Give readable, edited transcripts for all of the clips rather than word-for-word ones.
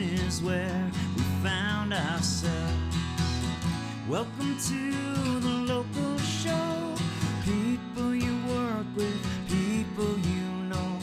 is where we found ourselves. Welcome to the local show. People you work with, people you know.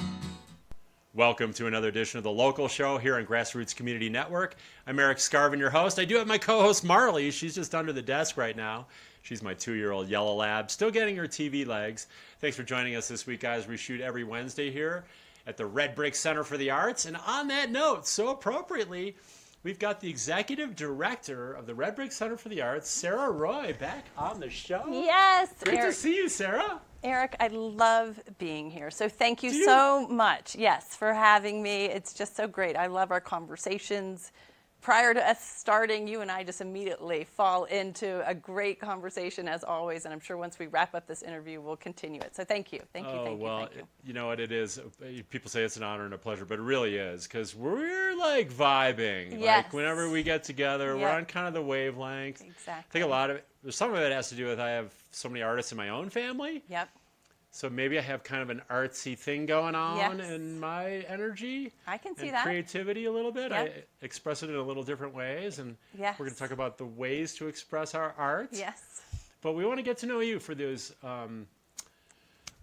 Welcome to another edition of the Local Show here on GrassRoots Community Network. I'm Eric Scarvin, your host. I do have my co-host Marley. She's just under the desk right now. She's my 2-year-old yellow lab, still getting her TV legs. Thanks for joining us this week, guys. We shoot every Wednesday here at the Red Brick Center for the Arts. And on that note, so appropriately, we've got the executive director of the Red Brick Center for the Arts, Sarah Roy, back on the show. Yes, Great Eric. to see you, Sarah. Eric, I love being here. So thank you so much, yes, for having me. It's just so great. I love our conversations. Prior to us starting, you and I just immediately fall into a great conversation as always, and I'm sure once we wrap up this interview, we'll continue it. So thank you, thank you, thank you. You know what it is? People say it's an honor and a pleasure, but it really is, because we're like vibing. Yes. Like whenever we get together, we're on kind of the wavelength. Exactly. I think a lot of it, some of it has to do with I have so many artists in my own family. Yep. So maybe I have kind of an artsy thing going on in my energy. I can see and that. Creativity a little bit. Yep. I express it in a little different ways, and Yes. we're going to talk about the ways to express our art. Yes. But we want to get to know you for those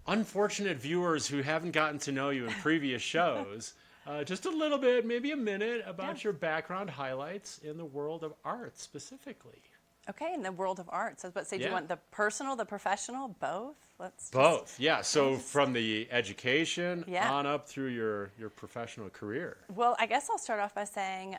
unfortunate viewers who haven't gotten to know you in previous shows. Just a little bit, maybe a minute, about your background highlights in the world of art specifically. Okay, in the world of arts. I was about to say, do you want the personal, the professional, both? Both, yeah. So from the education Yeah. on up through your professional career. Well, I guess I'll start off by saying,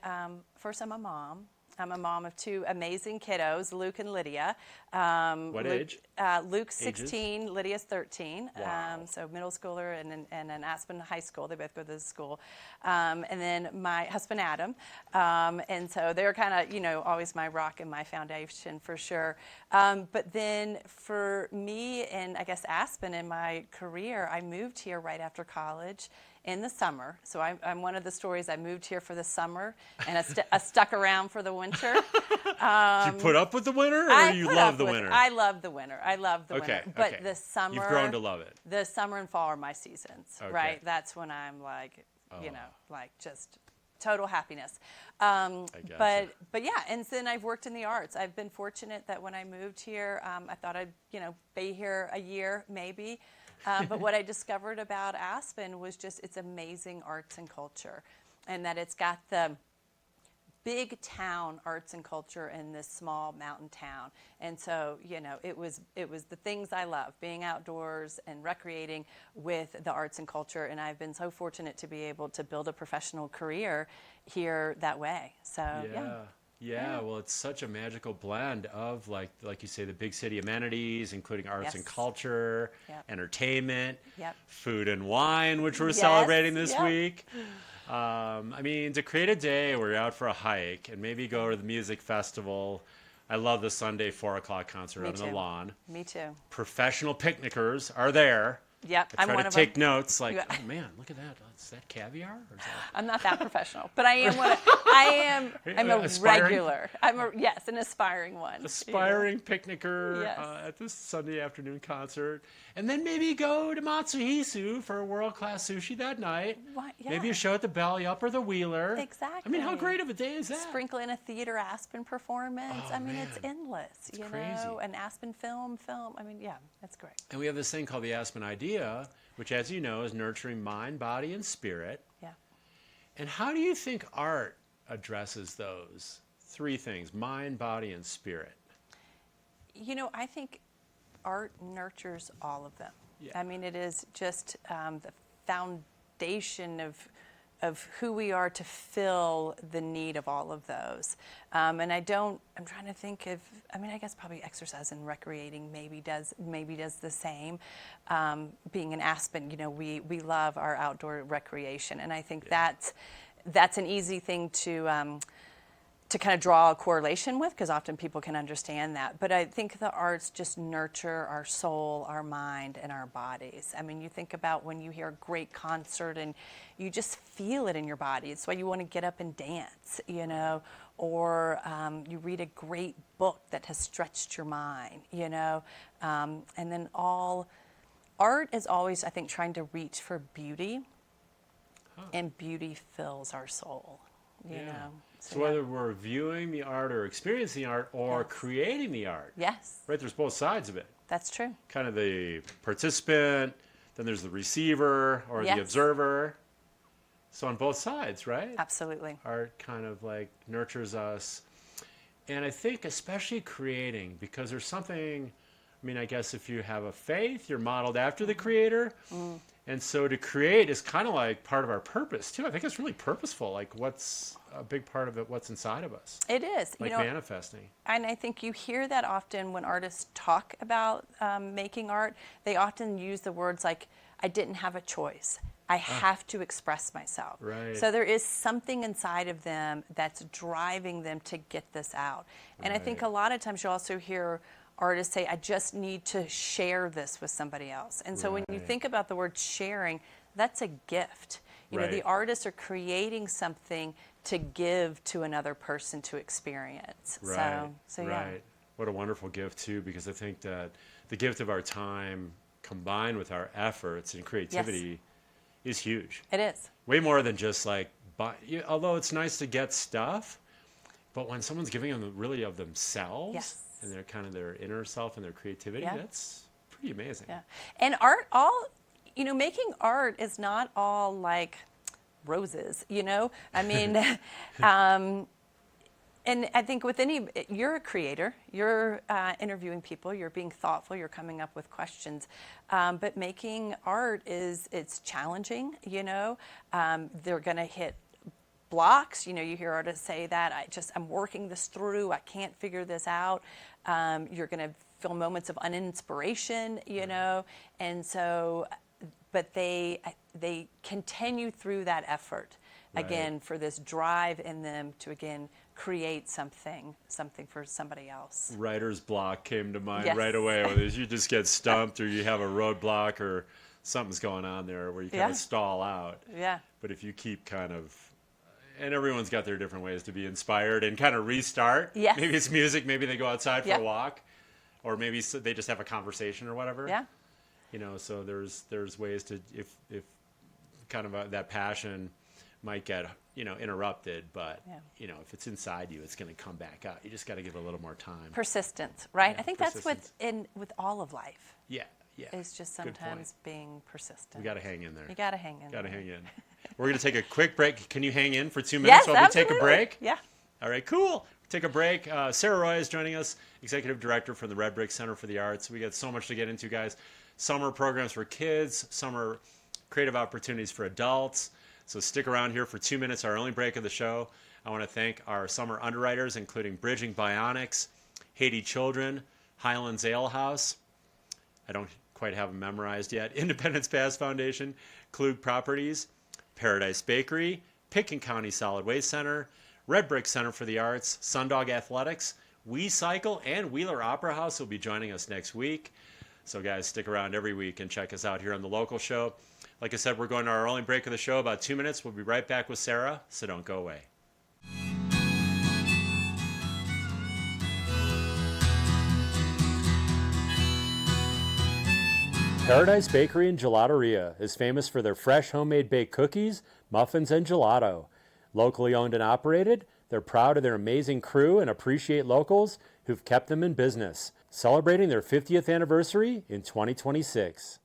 first, I'm a mom. I'm a mom of 2 amazing kiddos, Luke and Lydia. What age? Luke's 16, Lydia's 13. Wow. So middle schooler and an Aspen high school. They both go to this school. And then my husband, Adam. And so they're kind of, always my rock and my foundation for sure. But then for me and I guess Aspen in my career, I moved here right after college in the summer. So I'm one of the stories. I moved here for the summer, and I stuck around for the winter. Did you put up with the winter, or you love the winter? I love the winter. I love the winter. But the summer... You've grown to love it. The summer and fall are my seasons, right? That's when I'm like, like just total happiness. But yeah, and then I've worked in the arts. I've been fortunate that when I moved here, I thought I'd, be here a year maybe. But what I discovered about Aspen was just its amazing arts and culture, and that it's got the big town arts and culture in this small mountain town. And so, it was the things I love, being outdoors and recreating with the arts and culture. And I've been so fortunate to be able to build a professional career here that way. So, Yeah, well, it's such a magical blend of, like you say, the big city amenities, including arts and culture, entertainment, food and wine, which we're celebrating this week. I mean, to create a day where you're out for a hike and maybe go to the music festival. I love the Sunday 4 o'clock concert on the lawn. Me too. Professional picnickers are there. Yep, I try to take notes, like, oh man, look at that. Is that caviar? Or is that... I'm not that professional, but I am. I'm a regular. An aspiring one. Aspiring picnicker at this Sunday afternoon concert, and then maybe go to Matsuhisu for a world-class sushi that night. Maybe a show at the Belly Up or the Wheeler. Exactly. I mean, how great of a day is that? Sprinkle in a Theater Aspen performance. Oh, I mean, it's endless. It's crazy. An Aspen film. I mean, that's great. And we have this thing called the Aspen Idea, which, as you know, is nurturing mind, body, and spirit. Yeah. And how do you think art addresses those 3 things, mind, body, and spirit? I think art nurtures all of them. Yeah. I mean, it is just the foundation of who we are to fill the need of all of those. And I'm trying to think of, I guess probably exercise and recreating maybe does the same. Being in Aspen, we love our outdoor recreation. And I think that's an easy thing to kind of draw a correlation with, because often people can understand that. But I think the arts just nurture our soul, our mind, and our bodies. I mean, you think about when you hear a great concert and you just feel it in your body. It's why you want to get up and dance, or you read a great book that has stretched your mind, and then art is always, I think, trying to reach for beauty, and beauty fills our soul. you know. So whether we're viewing the art or experiencing the art or creating the art, yes, right? There's both sides of it. that's true. Kind of the participant, then there's the receiver or the observer. So on both sides, right? Absolutely. Art kind of like nurtures us. And I think especially creating, because there's something, I mean, I guess if you have a faith, you're modeled after the creator. And so to create is kind of like part of our purpose too. I think it's really purposeful. Like what's a big part of it, what's inside of us. It is. Like manifesting. And I think you hear that often when artists talk about making art. They often use the words like, I didn't have a choice. I have to express myself. Right. So there is something inside of them that's driving them to get this out. And I think a lot of times you also hear artists say, I just need to share this with somebody else. And so when you think about the word sharing, that's a gift. You know, the artists are creating something to give to another person to experience. Right. So right. What a wonderful gift too, because I think that the gift of our time combined with our efforts and creativity is huge. It is. Way more than just like, although it's nice to get stuff, but when someone's giving them really of themselves and they're kind of their inner self and their creativity, that's pretty amazing. Yeah. And making art is not all like roses, you know? I mean, and I think you're a creator, you're interviewing people, you're being thoughtful, you're coming up with questions. But making art it's challenging, you know? They're gonna hit blocks. You know, you hear artists say that, I'm working this through, I can't figure this out. You're gonna feel moments of uninspiration, you know? And so, but they continue through that effort, again, for this drive in them to, again, create something for somebody else. Writer's block came to mind right away. You just get stumped or you have a roadblock or something's going on there where you kind of stall out. Yeah. But if you keep kind of, and everyone's got their different ways to be inspired and kind of restart. Yes. Maybe it's music, maybe they go outside for a walk, or maybe they just have a conversation or whatever. Yeah. You know, so there's ways to, if kind of that passion might get, you know, interrupted, but you know, if it's inside you, it's going to come back out. You just got to give it a little more time. Persistence, right? I think that's with all of life. Yeah. It's just sometimes being persistent. We got to hang in there. You got to hang in. Got to hang in. We're going to take a quick break. Can you hang in for 2 minutes while we take a break? Yeah. All right, cool. Take a break. Sarah Roy is joining us, Executive Director from the Red Brick Center for the Arts. We got so much to get into, guys. Summer programs for kids, summer creative opportunities for adults. So stick around here for 2 minutes, our only break of the show. I want to thank our summer underwriters, including Bridging Bionics, Haiti Children, Highlands Ale House. I don't quite have them memorized yet. Independence Pass Foundation, Klug Properties, Paradise Bakery, Pickens County Solid Waste Center, Red Brick Center for the Arts, Sundog Athletics, We Cycle, and Wheeler Opera House will be joining us next week. So guys, stick around every week and check us out here on The Local Show. Like I said, we're going to our only break of the show, about 2 minutes. We'll be right back with Sarah, so don't go away. Paradise Bakery and Gelateria is famous for their fresh homemade baked cookies, muffins, and gelato. Locally owned and operated, they're proud of their amazing crew and appreciate locals who've kept them in business, celebrating their 50th anniversary in 2026.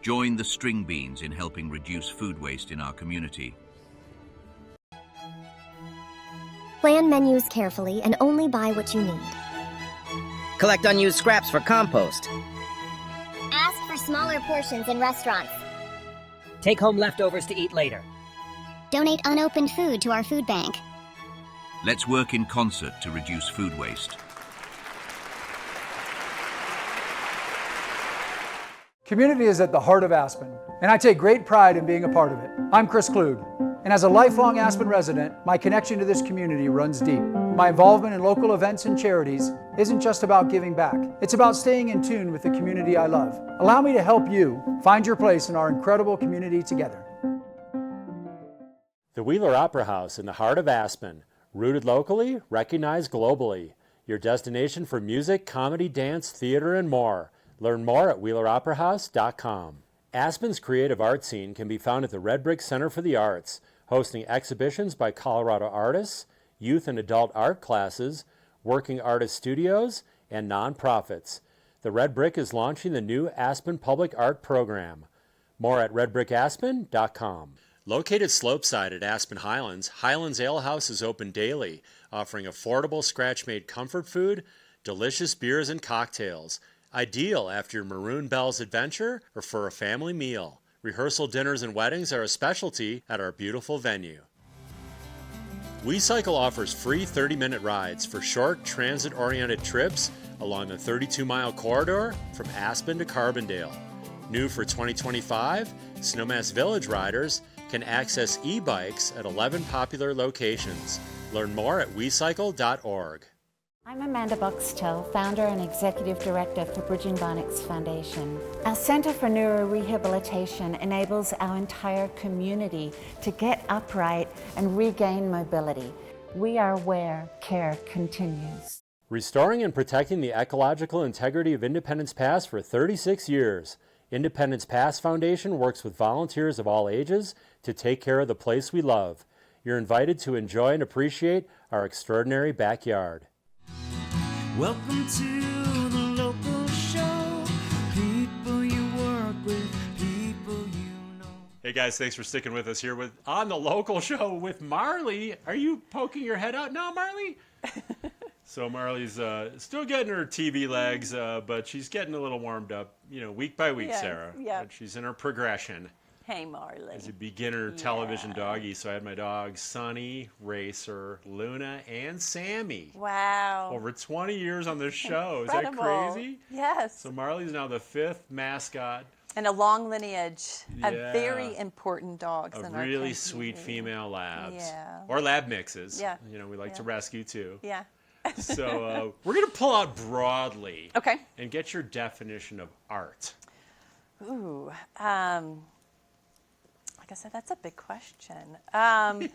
Join the string beans in helping reduce food waste in our community. Plan menus carefully and only buy what you need. Collect unused scraps for compost. Ask for smaller portions in restaurants. Take home leftovers to eat later. Donate unopened food to our food bank. Let's work in concert to reduce food waste. Community is at the heart of Aspen, and I take great pride in being a part of it. I'm Chris Klug, and And as a lifelong Aspen resident, my connection to this community runs deep. My involvement in local events and charities isn't just about giving back. It's about staying in tune with the community I love. Allow me to help you find your place in our incredible community together. The Wheeler Opera House in the heart of Aspen. Rooted locally, recognized globally. Your destination for music, comedy, dance, theater, and more. Learn more at WheelerOperaHouse.com. Aspen's creative art scene can be found at the Red Brick Center for the Arts, hosting exhibitions by Colorado artists, youth and adult art classes, working artist studios, and nonprofits. The Red Brick is launching the new Aspen Public Art Program. More at redbrickaspen.com. Located slopeside at Aspen Highlands, Highlands Ale House is open daily, offering affordable scratch-made comfort food, delicious beers and cocktails. Ideal after your Maroon Bells adventure or for a family meal. Rehearsal dinners and weddings are a specialty at our beautiful venue. WeCycle offers free 30-minute rides for short, transit-oriented trips along the 32-mile corridor from Aspen to Carbondale. New for 2025, Snowmass Village riders can access e-bikes at 11 popular locations. Learn more at wecycle.org. I'm Amanda Buxtell, founder and executive director for Bridging Barnett's Foundation. Our Centre for Neurorehabilitation enables our entire community to get upright and regain mobility. We are where care continues. Restoring and protecting the ecological integrity of Independence Pass for 36 years. Independence Pass Foundation works with volunteers of all ages to take care of the place we love. You're invited to enjoy and appreciate our extraordinary backyard. Welcome to the local show. People you work with, people you know. Hey guys, thanks for sticking with us here on the local show with Marley. Are you poking your head out now, Marley? So Marley's still getting her TV legs, but she's getting a little warmed up, week by week, Yes, Sarah. yep. But she's in her progression Hey, Marley. as a beginner television doggy. So I had my dogs, Sunny, Racer, Luna, and Sammy. Wow. Over 20 years on this show. Incredible. Is that crazy? Yes. So Marley's now the 5th mascot And a long lineage of Yeah. very important dogs in of our really community. sweet female labs. Yeah. Or lab mixes. Yeah. We like to Yeah. rescue too. Yeah. So we're going to pull out broadly Okay. and get your definition of art. Ooh. Like I said, that's a big question. I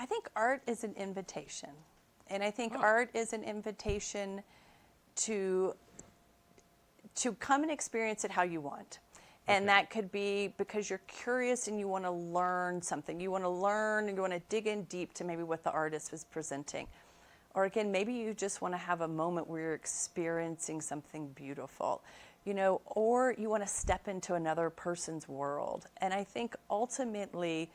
think art is an invitation. And I think art is an invitation to come and experience it how you want. And that could be because you're curious and you want to learn something. You want to learn and you want to dig in deep to maybe what the artist was presenting. Or again, maybe you just want to have a moment where you're experiencing something beautiful, or you want to step into another person's world. And I think ultimately,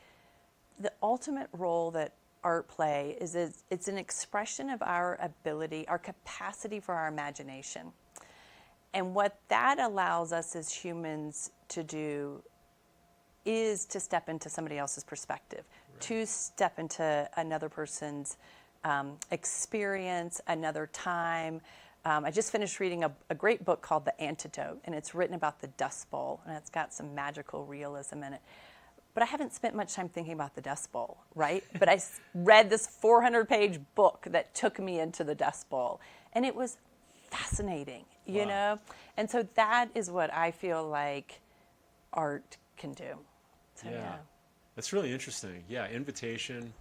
the ultimate role that art play is it's an expression of our ability, our capacity for our imagination. And what that allows us as humans to do is to step into somebody else's perspective, to step into another person's experience, another time. I just finished reading a great book called The Antidote, and it's written about the Dust Bowl, and it's got some magical realism in it. But I haven't spent much time thinking about the Dust Bowl, right? But I read this 400-page book that took me into the Dust Bowl, and it was fascinating, you know? And so that is what I feel like art can do. So, yeah. That's really interesting. Yeah, invitation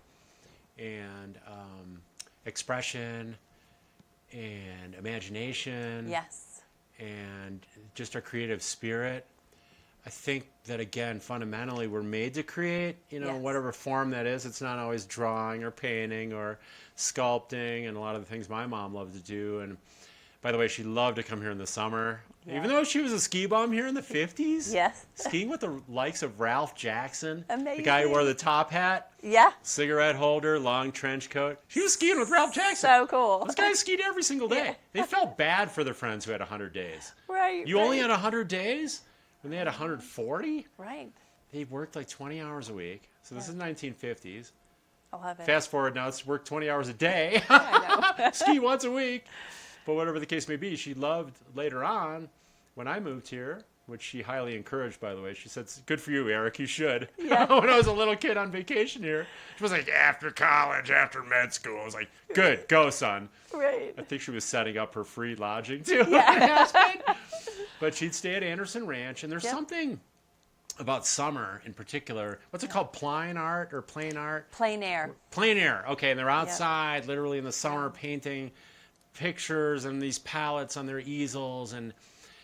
and expression and imagination. Yes. And just our creative spirit. I think that, again, fundamentally, we're made to create, whatever form that is. It's not always drawing or painting or sculpting and a lot of the things my mom loved to do. And by the way, she loved to come here in the summer. Yeah. Even though she was a ski bum here in the 50s. Yes. Skiing with the likes of Ralph Jackson. Amazing. The guy who wore the top hat. Yeah. Cigarette holder, long trench coat. She was skiing with Ralph Jackson. So cool. Those guys skied every single day. Yeah. They felt bad for their friends who had 100 days. Right. You only had 100 days? When they had 140? Right. They worked like 20 hours a week. So this is 1950s. I love it. Fast forward now, it's work 20 hours a day. I know. Ski once a week. But whatever the case may be, she loved later on, when I moved here, which she highly encouraged, by the way. She said, "It's good for you, Eric. You should." Yeah. When I was a little kid on vacation here, she was like, "After college, after med school." I was like, "Good, go, son." Right. I think she was setting up her free lodging too. Yeah. But she'd stay at Anderson Ranch, and there's something about summer in particular. What's it called? Plain art or plain art? Plein air. Plein air. Okay, and they're outside, literally in the summer, painting pictures and these palettes on their easels. And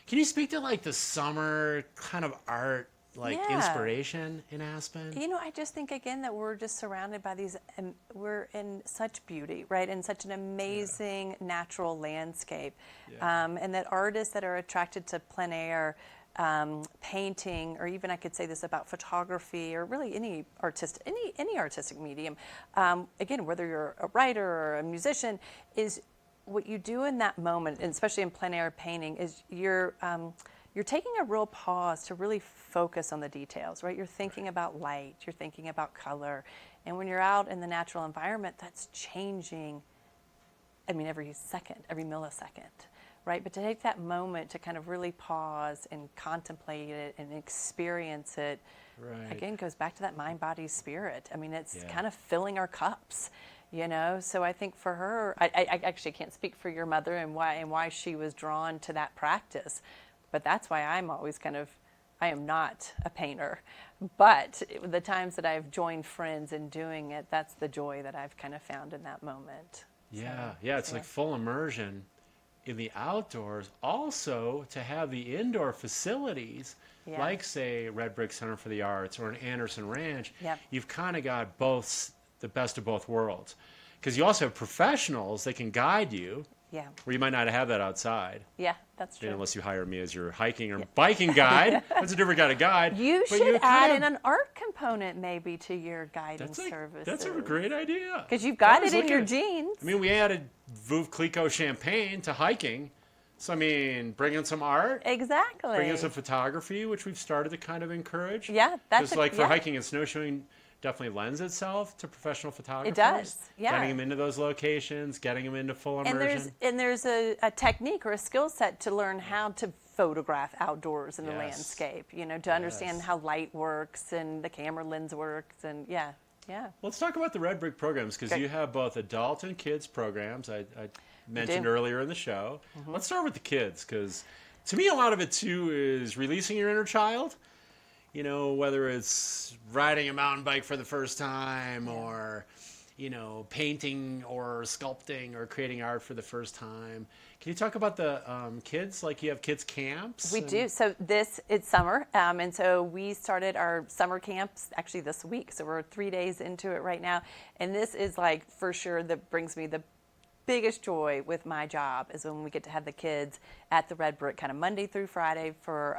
can you speak to like the summer kind of art, like inspiration in Aspen? You know, I just think again that we're just surrounded by these, and we're in such beauty, right? In such an amazing natural landscape, and that artists that are attracted to plein air. Painting, or even I could say this about photography, or really any artistic medium. Again, whether you're a writer or a musician, is what you do in that moment, and especially in plein air painting, is you're taking a real pause to really focus on the details, right? You're thinking about light, you're thinking about color, and when you're out in the natural environment, that's changing. I mean, every second, every millisecond. Right, but to take that moment to kind of really pause and contemplate it and experience it, again, goes back to that mind, body, spirit. I mean, it's kind of filling our cups, you know. So I think for her, I actually can't speak for your mother and why she was drawn to that practice, but that's why I'm always I am not a painter, but the times that I've joined friends in doing it, that's the joy that I've kind of found in that moment. Yeah, it's like full immersion in the outdoors, also to have the indoor facilities like, say, Red Brick Center for the Arts or an Anderson Ranch. You've kind of got the best of both worlds, because you also have professionals that can guide you where you might not have that outside. That's true. Unless you hire me as your hiking or biking guide. That's a different kind of guide. You should add in an art component maybe to your guiding services. That's a great idea. Because you've got it in your genes. I mean, we added Veuve Clicquot champagne to hiking. So, I mean, bring in some art. Exactly. Bring in some photography, which we've started to kind of encourage. Yeah. Just like for hiking and snowshoeing, definitely lends itself to professional photographers. It does, Getting them into those locations, getting them into full immersion. And there's a technique or a skill set to learn how to photograph outdoors in the landscape, you know, to understand how light works and the camera lens works, and Let's talk about the Red Brick programs, because you have both adult and kids programs. I mentioned earlier in the show. Let's start with the kids, because to me a lot of it too is releasing your inner child. You know, whether it's riding a mountain bike for the first time or, you know, painting or sculpting or creating art for the first time. Can you talk about the kids? Like, you have kids camps? We do. So it's summer. And so we started our summer camps actually this week. So we're 3 days into it right now. And this is like, for sure, that brings me the biggest joy with my job is when we get to have the kids at the Red Brick kind of Monday through Friday for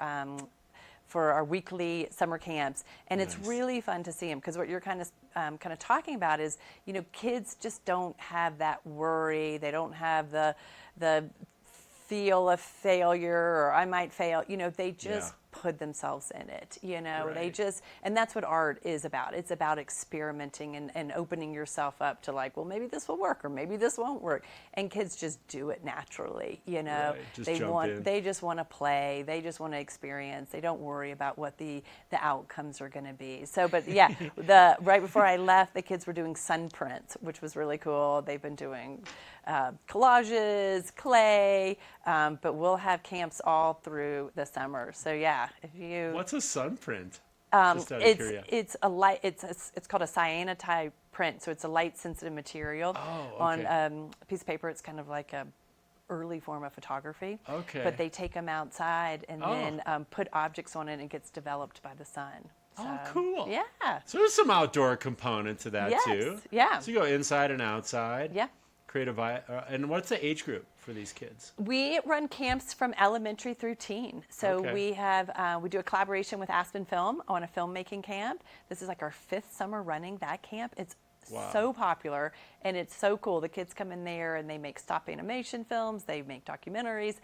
our weekly summer camps, and it's really fun to see them, because what you're kind of talking about is, you know, kids just don't have that worry. They don't have the feel of failure, or I might fail. You know, they just put themselves in it. You know, they just, and that's what art is about. It's about experimenting and opening yourself up to, like, well, maybe this will work or maybe this won't work. And kids just do it naturally. You know, they just want to play. They just want to experience. They don't worry about what the outcomes are going to be. So, but right before I left, the kids were doing sun prints, which was really cool. They've been doing collages, clay, but we'll have camps all through the summer. So what's a sun print? Just out of curiosity. It's a light. It's called a cyanotype print. So it's a light sensitive material on a piece of paper. It's kind of like a early form of photography. But they take them outside and then put objects on it, and it gets developed by the sun. So, cool. Yeah. So there's some outdoor component to that too. Yeah. So you go inside and outside. Yeah. And what's the age group for these kids? We run camps from elementary through teen. So we do a collaboration with Aspen Film on a filmmaking camp. This is like our 5th summer running that camp. It's so popular, and it's so cool. The kids come in there and they make stop animation films, they make documentaries,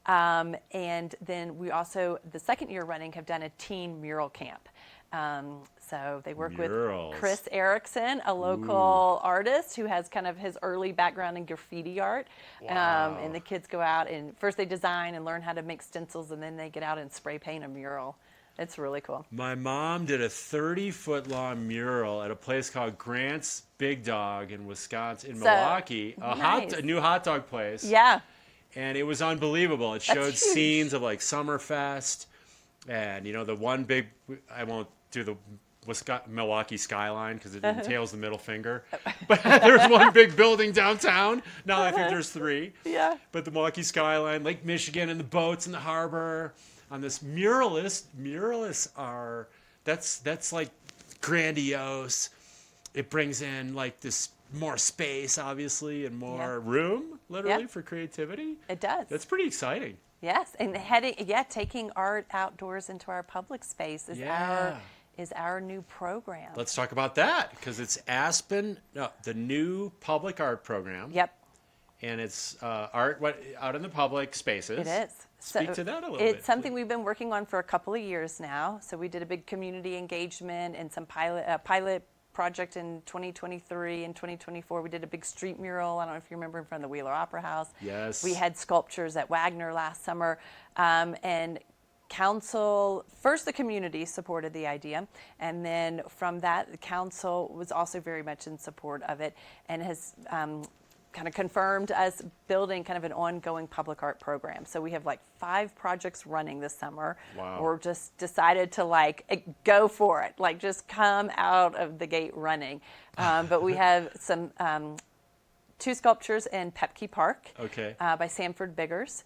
and then we also, the second year running, have done a teen mural camp. So they work Murals. with Chris Erickson, a local artist who has kind of his early background in graffiti art. And the kids go out and first they design and learn how to make stencils, and then they get out and spray paint a mural. It's really cool. My mom did a 30-foot-long mural at a place called Grant's Big Dog in Wisconsin, in Milwaukee, a new hot dog place. Yeah. And it was unbelievable. It showed huge. scenes of like Summerfest, and the one big. I won't do the Milwaukee skyline because it entails the middle finger. But there's one big building downtown. Now I think there's 3. Yeah. But the Milwaukee skyline, Lake Michigan, and the boats in the harbor. On this muralists are that's like grandiose. It brings in like this more space, obviously, and more room, literally, for creativity. It does. That's pretty exciting. Yes, and taking art outdoors into our public space is our new program. Let's talk about that because it's Aspen, the new public art program. Yep. And it's art out in the public spaces. It is. Speak to that a little bit. It's something we've been working on for a couple of years now. So we did a big community engagement and some pilot project in 2023 and 2024. We did a big street mural. I don't know if you remember, in front of the Wheeler Opera House. Yes. We had sculptures at Wagner last summer. And council, first the community supported the idea, and then from that, the council was also very much in support of it and has kind of confirmed us building kind of an ongoing public art program. So we have like 5 projects running this summer. Wow. We're just decided to go for it, just come out of the gate running. But we have some 2 sculptures in Pepke Park by Sanford Biggers.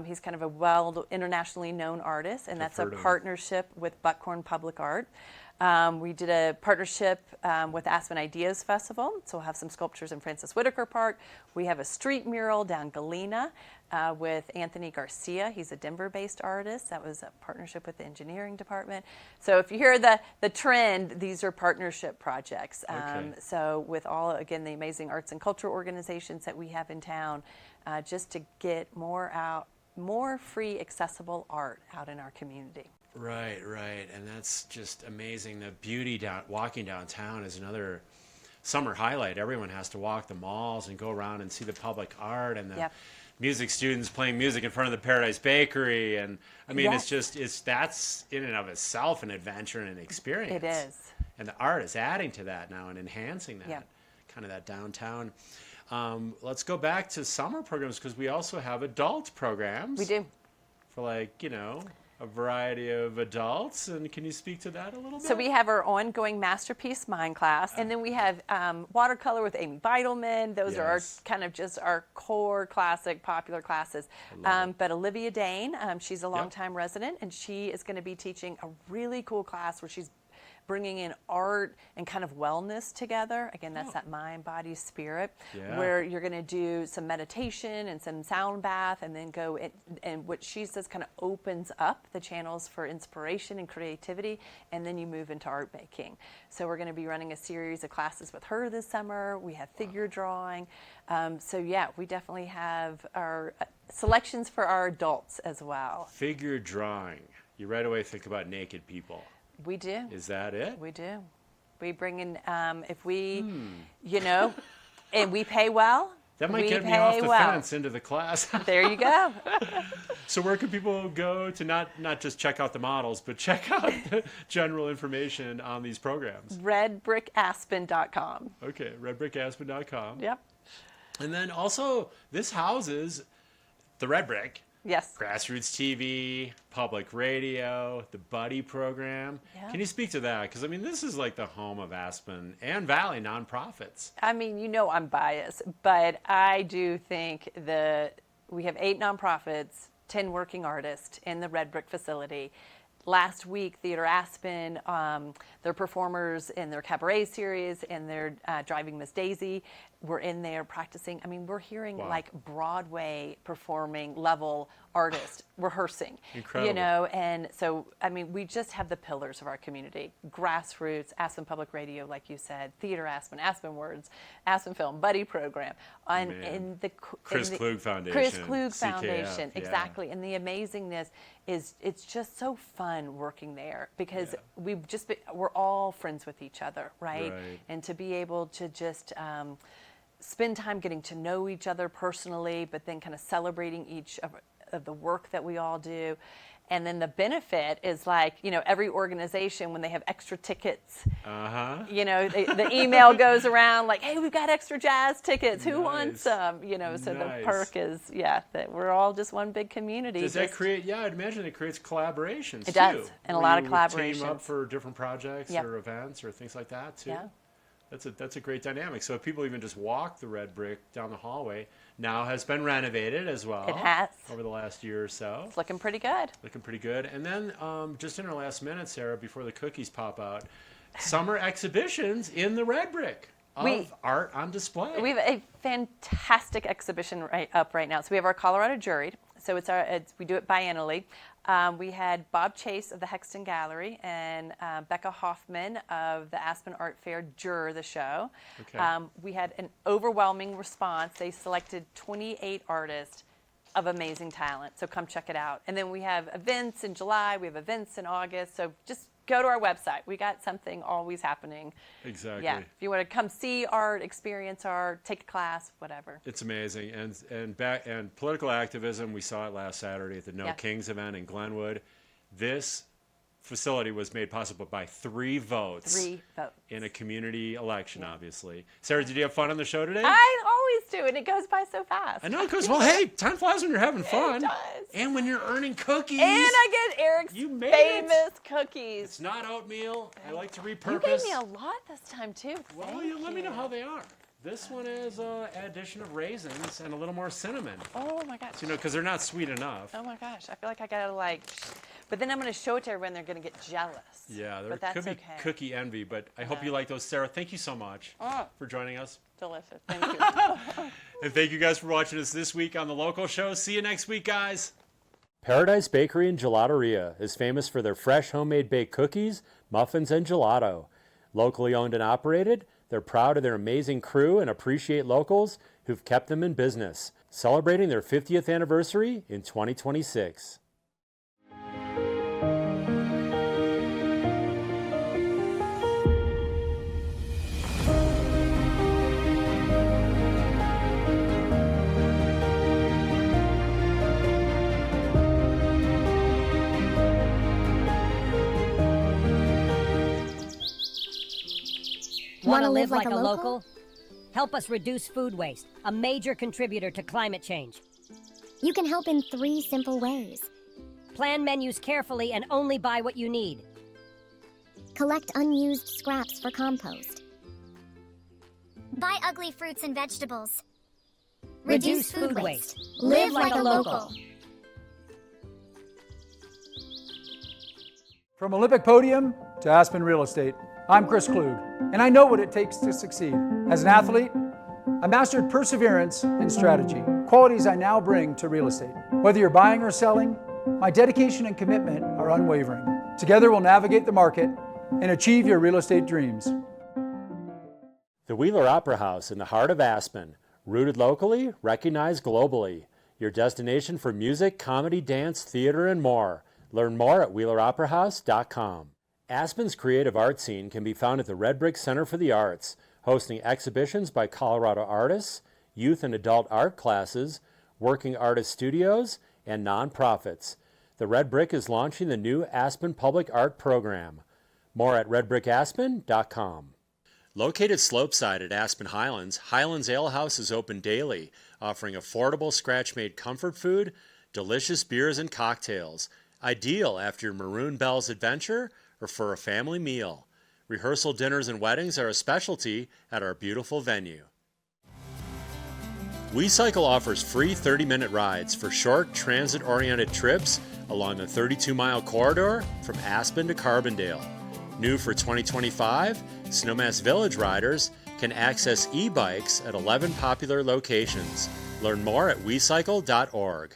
He's kind of a internationally known artist, and that's a partnership with Buckhorn Public Art. We did a partnership with Aspen Ideas Festival, so we'll have some sculptures in Francis Whitaker Park. We have a street mural down Galena with Anthony Garcia. He's a Denver-based artist. That was a partnership with the engineering department. So if you hear the trend, these are partnership projects. So with all, again, the amazing arts and culture organizations that we have in town, just to get more free, accessible art out in our community. Right. And that's just amazing. The beauty walking downtown is another summer highlight. Everyone has to walk the malls and go around and see the public art and the music students playing music in front of the Paradise Bakery. And I mean, that's in and of itself an adventure and an experience. It is. And the art is adding to that now and enhancing that, kind of that downtown. Let's go back to summer programs because we also have adult programs. We do. For a variety of adults, and can you speak to that a little bit? So we have our ongoing Masterpiece Mind class, and then we have watercolor with Amy Beidelman. Those are our core classic popular classes. But Olivia Dane, she's a longtime resident, and she is going to be teaching a really cool class where she's bringing in art and kind of wellness together. Again, that's that mind, body, spirit, where you're going to do some meditation and some sound bath, and then go and what she says kind of opens up the channels for inspiration and creativity, and then you move into art making. So we're going to be running a series of classes with her this summer. We have figure drawing. We definitely have our selections for our adults as well. Figure drawing. You right away think about naked people. We do. Is that it? We do. We bring in, if we, and we pay well. That might get me off the fence into the class. There you go. So where can people go to not just check out the models, but check out the general information on these programs? redbrickaspen.com. Okay, redbrickaspen.com. Yep. And then also, this houses the Red Brick. Yes. GrassRoots TV, public radio, the Buddy program. Yeah. Can you speak to that? Because, this is like the home of Aspen and Valley nonprofits. I'm biased, but I do think we have 8 nonprofits, 10 working artists in the Red Brick facility. Last week, Theater Aspen, their performers in their cabaret series and their Driving Miss Daisy, we're in there practicing. I mean, we're hearing Wow. like Broadway performing level artists rehearsing. Incredible. You know, and so, I mean, we just have the pillars of our community. GrassRoots, Aspen Public Radio, like you said, Theater Aspen, Aspen Words, Aspen Film, Buddy Program, and the Chris Klug Foundation. Chris Klug CKF, Foundation, yeah. exactly. And the amazingness is it's just so fun working there because we're all friends with each other, right? And to be able to just spend time getting to know each other personally, but then kind of celebrating each of the work that we all do. And then the benefit is like, you know, every organization, when they have extra tickets, you know, the email goes around like, hey, we've got extra jazz tickets. Who wants some? You know, so the perk is, that we're all just one big community. Does that create, I'd imagine it creates collaborations it too. Does, and a lot of collaborations. Team up for different projects or events or things like that too. Yeah. That's a great dynamic. So if people even just walk the red brick down the hallway, now has been renovated as well. It has. Over the last year or so. It's looking pretty good. Looking pretty good. And then just in our last minute, Sarah, before the cookies pop out, summer exhibitions in the red brick of art on display. We have a fantastic exhibition right now. So we have our Colorado Juried. So we do it biennially. We had Bob Chase of the Hexton Gallery and Becca Hoffman of the Aspen Art Fair juror the show. Okay. We had an overwhelming response. They selected 28 artists of amazing talent. So come check it out. And then we have events in July. We have events in August. So just go to our website. We got something always happening. Exactly. Yeah. If you want to come see art, experience art, take a class, whatever. It's amazing. And political activism, we saw it last Saturday at the No Kings event in Glenwood. This facility was made possible by 3 votes. 3 votes. In a community election, obviously. Sarah, did you have fun on the show today? I always do, and it goes by so fast. I know it goes, well, hey, time flies when you're having fun. It does. And when you're earning cookies. And I get Eric's famous cookies. It's not oatmeal. I like to repurpose. You gave me a lot this time, too. Well, you let me know how they are. This one is an addition of raisins and a little more cinnamon. Oh, my gosh. So, because they're not sweet enough. Oh, my gosh. I feel like I got to but then I'm going to show it to everyone. They're going to get jealous. Yeah, there could be cookie envy, but I hope you like those. Sarah, thank you so much for joining us. Delicious. Thank you. And thank you guys for watching us this week on The Local Show. See you next week, guys. Paradise Bakery and Gelateria is famous for their fresh homemade baked cookies, muffins, and gelato. Locally owned and operated, they're proud of their amazing crew and appreciate locals who've kept them in business, celebrating their 50th anniversary in 2026. Want to live like a local? Help us reduce food waste, a major contributor to climate change. You can help in 3 simple ways. Plan menus carefully and only buy what you need. Collect unused scraps for compost. Buy ugly fruits and vegetables. Reduce food waste. Live like a local. From Olympic Podium to Aspen Real Estate, I'm Chris Klug, and I know what it takes to succeed. As an athlete, I mastered perseverance and strategy, qualities I now bring to real estate. Whether you're buying or selling, my dedication and commitment are unwavering. Together we'll navigate the market and achieve your real estate dreams. The Wheeler Opera House in the heart of Aspen. Rooted locally, recognized globally. Your destination for music, comedy, dance, theater, and more. Learn more at WheelerOperaHouse.com. Aspen's creative art scene can be found at the Red Brick Center for the Arts, hosting exhibitions by Colorado artists, youth and adult art classes, working artist studios, and nonprofits. The Red Brick is launching the new Aspen Public Art Program. More at redbrickaspen.com. Located slopeside at Aspen Highlands, Highlands Ale House is open daily, offering affordable scratch-made comfort food, delicious beers and cocktails, ideal after your Maroon Bells adventure or for a family meal. Rehearsal dinners and weddings are a specialty at our beautiful venue. WeCycle offers free 30-minute rides for short transit-oriented trips along the 32-mile corridor from Aspen to Carbondale. New for 2025, Snowmass Village riders can access e-bikes at 11 popular locations. Learn more at wecycle.org.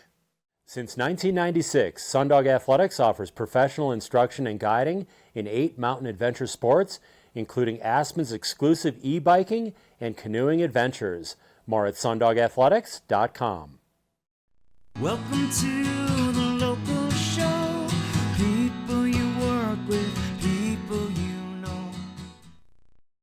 Since 1996, Sundog Athletics offers professional instruction and guiding in 8 mountain adventure sports, including Aspen's exclusive e-biking and canoeing adventures. More at sundogathletics.com. Welcome to